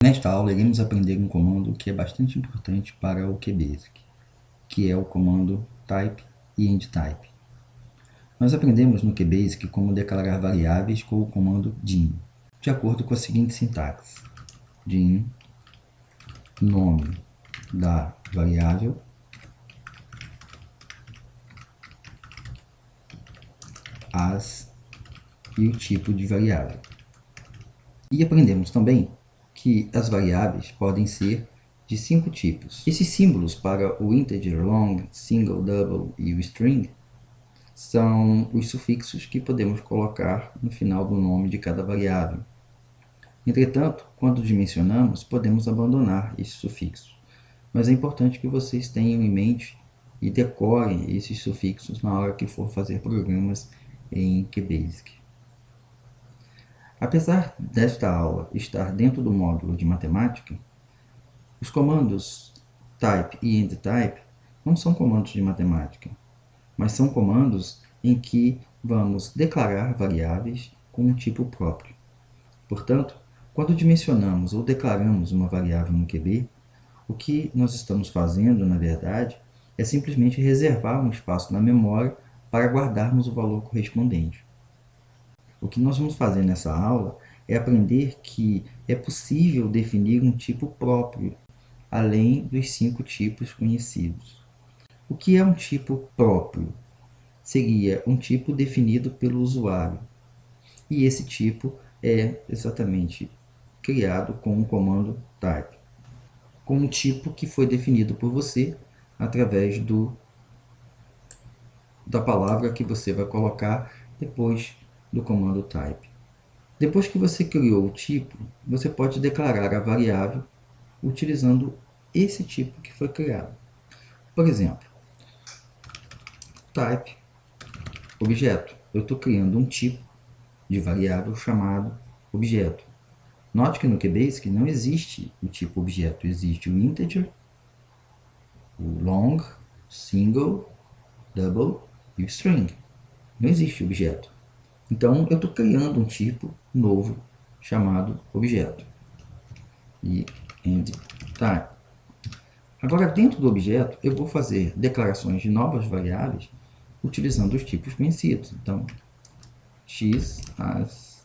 Nesta aula, iremos aprender um comando que é bastante importante para o QBasic, que é o comando type e endtype. Nós aprendemos no QBasic como declarar variáveis com o comando dim, de acordo com a seguinte sintaxe: dim, nome da variável, as e o tipo de variável. E aprendemos também que as variáveis podem ser de 5 tipos. Esses símbolos para o integer, long, single, double e o string são os sufixos que podemos colocar no final do nome de cada variável. Entretanto, quando dimensionamos, podemos abandonar esses sufixos. Mas é importante que vocês tenham em mente e decorem esses sufixos na hora que for fazer programas em QBasic. Apesar desta aula estar dentro do módulo de matemática, os comandos type e endtype não são comandos de matemática, mas são comandos em que vamos declarar variáveis com um tipo próprio. Portanto, quando dimensionamos ou declaramos uma variável no QB, o que nós estamos fazendo, na verdade, é simplesmente reservar um espaço na memória para guardarmos o valor correspondente. O que nós vamos fazer nessa aula é aprender que é possível definir um tipo próprio, além dos 5 tipos conhecidos. O que é um tipo próprio? Seria um tipo definido pelo usuário. E esse tipo é exatamente criado com o comando type, com um tipo que foi definido por você através da palavra que você vai colocar depois do comando type. Depois que você criou o tipo, você pode declarar a variável utilizando esse tipo que foi criado. Por exemplo, type objeto. Eu estou criando um tipo de variável chamado objeto. Note que no QBasic não existe o tipo objeto, existe o integer, o long, single, double e o string. Não existe objeto. Então, eu estou criando um tipo novo chamado objeto. E endtype. Agora, dentro do objeto, eu vou fazer declarações de novas variáveis utilizando os tipos conhecidos. Então, x as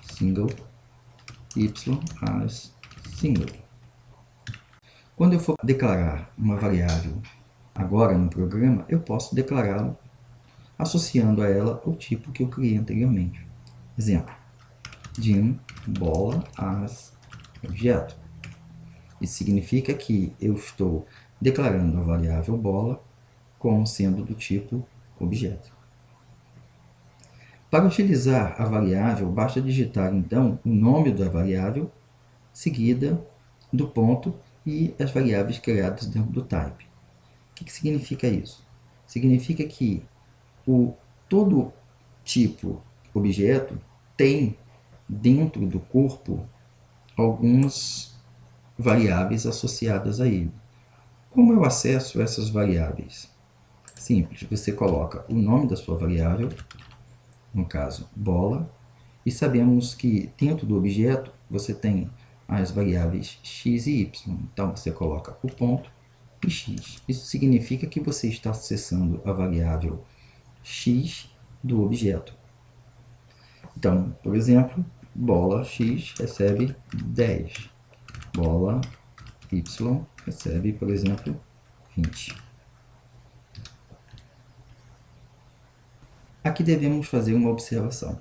single, y as single. Quando eu for declarar uma variável agora no programa, eu posso declará-la associando a ela o tipo que eu criei anteriormente. Exemplo, dim bola as objeto. Isso significa que eu estou declarando a variável bola como sendo do tipo objeto. Para utilizar a variável, basta digitar então o nome da variável, seguida do ponto e as variáveis criadas dentro do type. O que significa isso? Significa que todo tipo objeto tem dentro do corpo algumas variáveis associadas a ele. Como eu acesso essas variáveis? Simples, você coloca o nome da sua variável, no caso, bola, e sabemos que dentro do objeto você tem as variáveis x e y. Então, você coloca o ponto e x. Isso significa que você está acessando a variável x do objeto. Então, por exemplo, bola x recebe 10. Bola y recebe, por exemplo, 20. Aqui devemos fazer uma observação.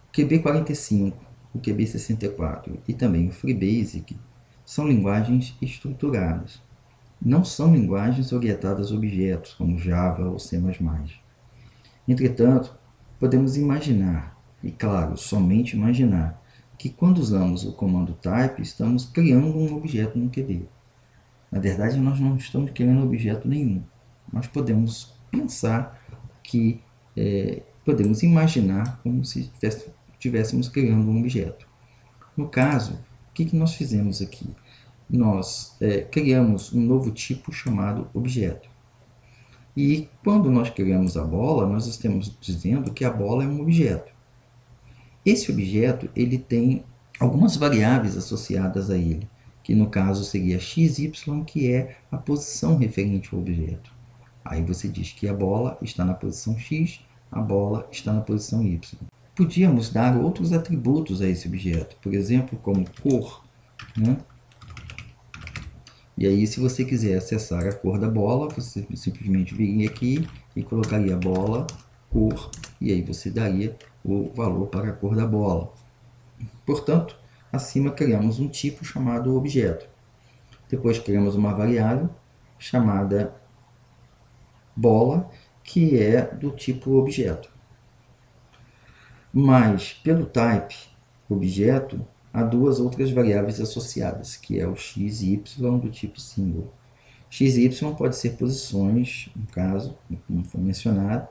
O QB45, o QB64 e também o FreeBasic são linguagens estruturadas. Não são linguagens orientadas a objetos, como Java ou C++. Entretanto, podemos imaginar, e claro, somente imaginar, que quando usamos o comando type, estamos criando um objeto no QB. Na verdade, nós não estamos criando objeto nenhum. Nós podemos pensar que podemos imaginar como se estivéssemos criando um objeto. No caso, o que nós fizemos aqui? Nós criamos um novo tipo chamado objeto. E quando nós criamos a bola, nós estamos dizendo que a bola é um objeto. Esse objeto ele tem algumas variáveis associadas a ele, que no caso seria x, y, que é a posição referente ao objeto. Aí você diz que a bola está na posição x, a bola está na posição y. Podíamos dar outros atributos a esse objeto, por exemplo, como cor, né? E aí, se você quiser acessar a cor da bola, você simplesmente viria aqui e colocaria bola, cor, e aí você daria o valor para a cor da bola. Portanto, acima criamos um tipo chamado objeto. Depois criamos uma variável chamada bola, que é do tipo objeto. Mas, pelo type objeto, há duas outras variáveis associadas, que é o x e y do tipo symbol. X e y pode ser posições, no caso, como foi mencionado.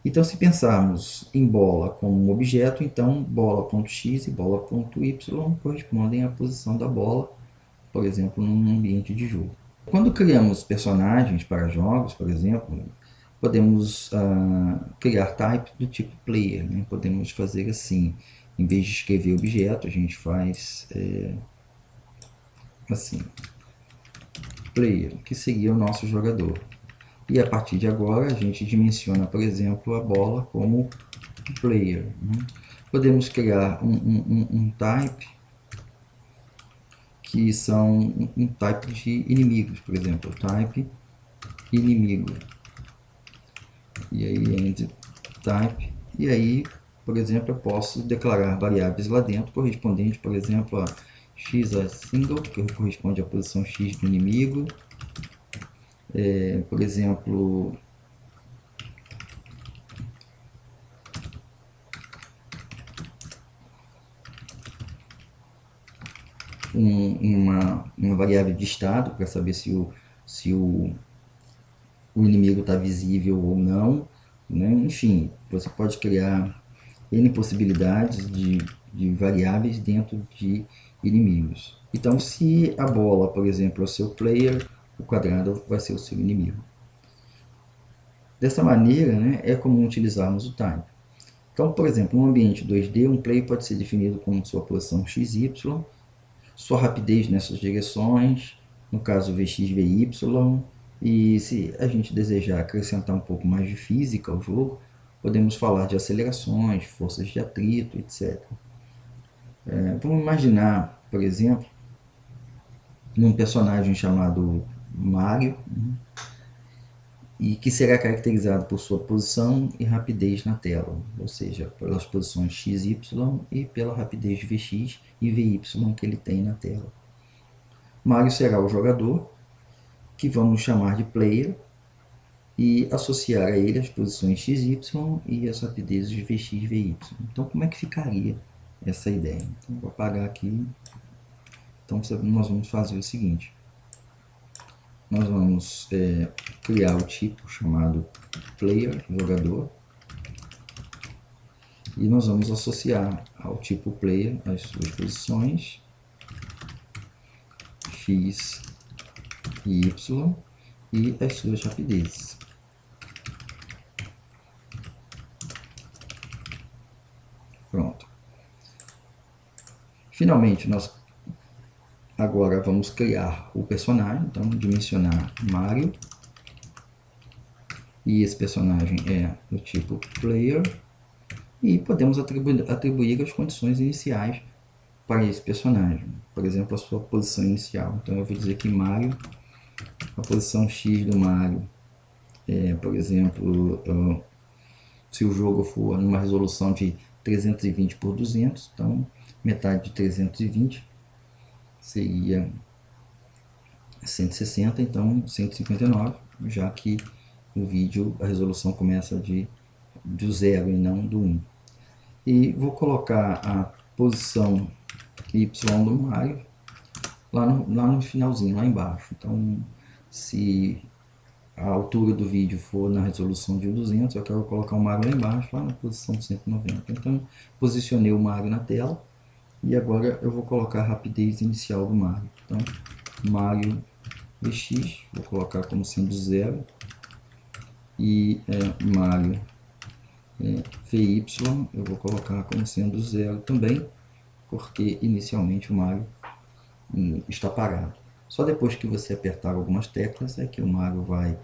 Então, se pensarmos em bola como um objeto, então bola.x e bola.y correspondem à posição da bola, por exemplo, num ambiente de jogo. Quando criamos personagens para jogos, por exemplo, podemos criar type do tipo player, né? Podemos fazer assim, em vez de escrever objeto, a gente faz assim, player, que seria o nosso jogador. E a partir de agora a gente dimensiona, por exemplo, a bola como player, né? Podemos criar um type que são um type de inimigos, por exemplo, type inimigo. E aí end type, e aí, por exemplo, eu posso declarar variáveis lá dentro correspondentes, por exemplo, a x a single, que corresponde à posição x do inimigo, por exemplo, uma variável de estado para saber se o inimigo está visível ou não, né? Enfim, você pode criar N possibilidades de variáveis dentro de inimigos. Então, se a bola, por exemplo, é o seu player, o quadrado vai ser o seu inimigo. Dessa maneira, né, é comum utilizarmos o time. Então, por exemplo, no ambiente 2D, um player pode ser definido como sua posição x, y, sua rapidez nessas direções, no caso Vx, Vy, e se a gente desejar acrescentar um pouco mais de física ao jogo, podemos falar de acelerações, forças de atrito, etc. Vamos imaginar, por exemplo, um personagem chamado Mario, né, e que será caracterizado por sua posição e rapidez na tela, ou seja, pelas posições x, y e pela rapidez Vx e Vy que ele tem na tela. Mario será o jogador, que vamos chamar de player, e associar a ele as posições x, y e as rapidezes Vx e Vy. Então, como é que ficaria essa ideia? Então, vou apagar aqui. Então, nós vamos fazer o seguinte. Nós vamos criar o tipo chamado player, jogador, e nós vamos associar ao tipo player as suas posições x e y e as suas rapidezes. Pronto. Finalmente, nós agora vamos criar o personagem, então dimensionar Mario, e esse personagem é do tipo player, e podemos atribuir as condições iniciais para esse personagem, por exemplo, a sua posição inicial. Então eu vou dizer que Mario, a posição X do Mario por exemplo, se o jogo for numa resolução de 320 por 200, então metade de 320 seria 160, então 159, já que o vídeo, a resolução começa do 0 e não do 1. E vou colocar a posição Y do Mario lá no finalzinho, lá embaixo. Então, se a altura do vídeo for na resolução de 200, eu quero colocar o Mario lá embaixo, lá na posição 190. Então, posicionei o Mario na tela e agora eu vou colocar a rapidez inicial do Mario. Então, Mario Vx, vou colocar como sendo 0, e Mario Vy, eu vou colocar como sendo 0 também, porque inicialmente o Mario está parado. Só depois que você apertar algumas teclas é que o Mario vai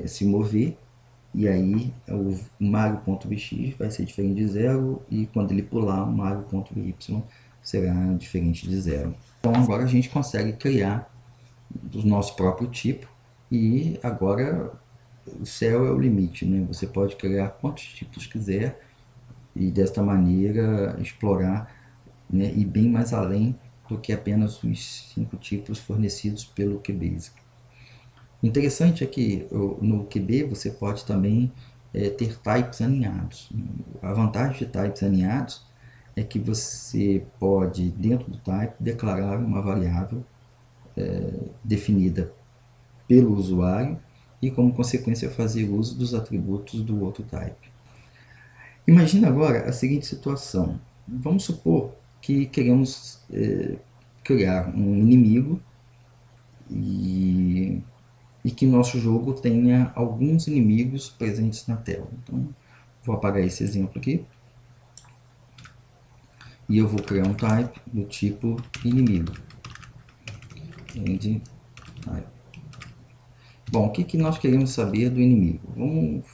se mover, e aí o Mario.vx vai ser diferente de zero, e quando ele pular, o Mario.y será diferente de zero. Então agora a gente consegue criar do nosso próprio tipo, e agora o céu é o limite, né? Você pode criar quantos tipos quiser e desta maneira explorar, né, e bem mais além do que apenas os 5 tipos fornecidos pelo QBasic. O interessante é que no QB você pode também ter types alinhados. A vantagem de types alinhados é que você pode, dentro do type, declarar uma variável definida pelo usuário e, como consequência, fazer uso dos atributos do outro type. Imagina agora a seguinte situação. Vamos supor que queremos criar um inimigo e que nosso jogo tenha alguns inimigos presentes na tela. Então, vou apagar esse exemplo aqui e eu vou criar um type do tipo inimigo. Bom, o que nós queremos saber do inimigo? Vamos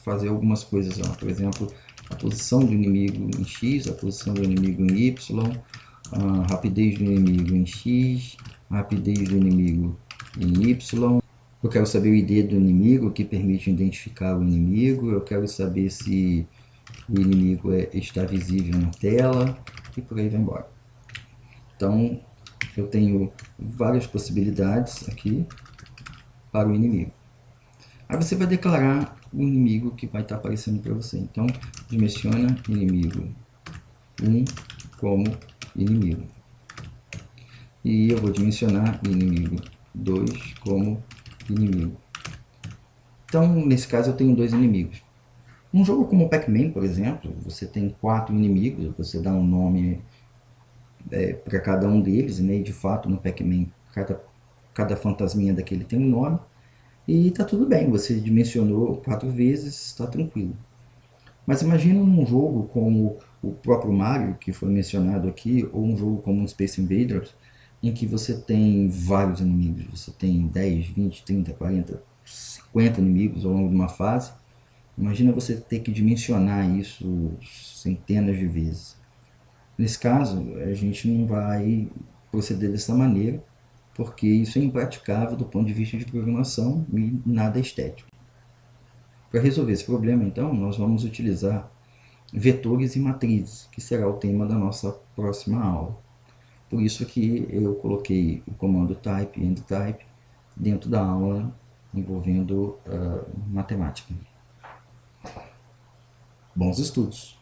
fazer algumas coisas lá. Por exemplo, a posição do inimigo em X, a posição do inimigo em Y, a rapidez do inimigo em X, a rapidez do inimigo em Y. Eu quero saber o ID do inimigo, que permite identificar o inimigo. Eu quero saber se o inimigo está visível na tela, e por aí vai embora. Então, eu tenho várias possibilidades aqui para o inimigo. Aí você vai declarar o inimigo que vai estar aparecendo para você. Então, dimensiona inimigo 1 como inimigo. E eu vou dimensionar inimigo 2 como inimigo. Então, nesse caso, eu tenho 2 inimigos. Um jogo como Pac-Man, por exemplo, você tem 4 inimigos, você dá um nome para cada um deles, né? E de fato, no Pac-Man, cada fantasminha daquele tem um nome. E está tudo bem, você dimensionou 4 vezes, está tranquilo. Mas imagina um jogo como o próprio Mario, que foi mencionado aqui, ou um jogo como Space Invaders, em que você tem vários inimigos. Você tem 10, 20, 30, 40, 50 inimigos ao longo de uma fase. Imagina você ter que dimensionar isso centenas de vezes. Nesse caso, a gente não vai proceder dessa maneira, porque isso é impraticável do ponto de vista de programação e nada estético. Para resolver esse problema, então, nós vamos utilizar vetores e matrizes, que será o tema da nossa próxima aula. Por isso que eu coloquei o comando type e endtype dentro da aula envolvendo matemática. Bons estudos!